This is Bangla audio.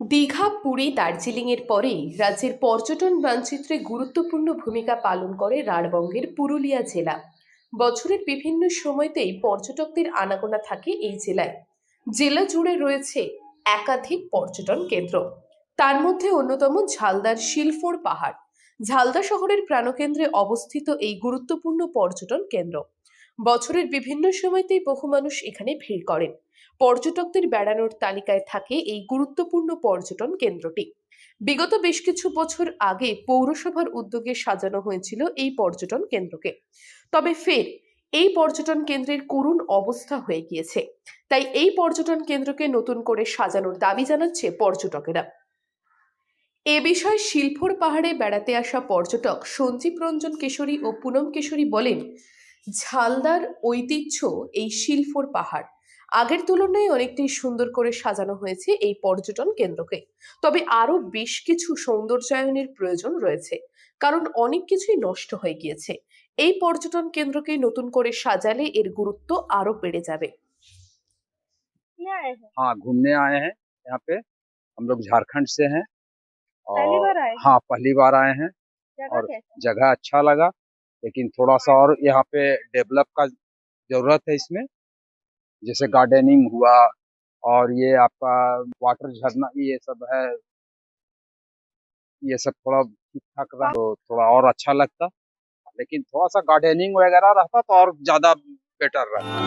দীঘা, পুরী, দার্জিলিংয়ের পরেই রাজ্যের পর্যটন মানচিত্রে গুরুত্বপূর্ণ ভূমিকা পালন করে রাঢ়বঙ্গের পুরুলিয়া জেলা। বছরের বিভিন্ন সময়তেই পর্যটকদের আনাগোনা থাকে এই জেলায়। জেলা জুড়ে রয়েছে একাধিক পর্যটন কেন্দ্র। তার মধ্যে অন্যতম ঝালদার শিলফোর পাহাড়। ঝালদা শহরের প্রাণকেন্দ্রে অবস্থিত এই গুরুত্বপূর্ণ পর্যটন কেন্দ্র। বছরের বিভিন্ন সময়তেই বহু মানুষ এখানে ভিড় করেন। পর্যটকদের বেড়ানোর তালিকায় থাকে এই গুরুত্বপূর্ণ পর্যটন কেন্দ্রটি। বিগত বেশ কিছু বছর আগে পৌরসভার উদ্যোগে সাজানো হয়েছিল এই পর্যটন কেন্দ্রকে। তবে ফের এই পর্যটন কেন্দ্রের করুণ অবস্থা হয়ে গিয়েছে। তাই এই পর্যটন কেন্দ্রকে নতুন করে সাজানোর দাবি জানাচ্ছে পর্যটকেরা। এ বিষয়ে শিলফোর পাহাড়ে বেড়াতে আসা পর্যটক সঞ্জীব রঞ্জন কেশরী ও পুনম কেশরী বলেন, ঝালদার ঐতিহ্য এই শিলফোর পাহাড়। আগের তুলনায় অনেকটাই সুন্দর করে সাজানো হয়েছে এই পর্যটন কেন্দ্রকে। তবে আরো বেশ কিছু সৌন্দর্যায়নের প্রয়োজন রয়েছে, কারণ অনেক কিছুই নষ্ট হয়ে গিয়েছে। এই পর্যটন কেন্দ্রকে নতুন করে সাজালে এর গুরুত্ব আরো বেড়ে যাবে। हाँ, घूमने आए हैं यहाँ पे। हम लोग झारखंड से हैं पहली और बार आए हैं? हाँ, पहली बार आए हैं जगह और कैसा है? जगह अच्छा लगा, लेकिन थोड़ा-सा और यहाँ पे डेवलप का ज़रूरत है इसमें। जैसे गार्डनिंग हुआ और ये आपका वाटर झरना ये सब है, ये सब थोड़ा ठीक-ठाक रहा तो थोड़ा और अच्छा लगता। लेकिन थोड़ा-सा गार्डनिंग वगैरह रहता तो और ज़्यादा बेटर रहता।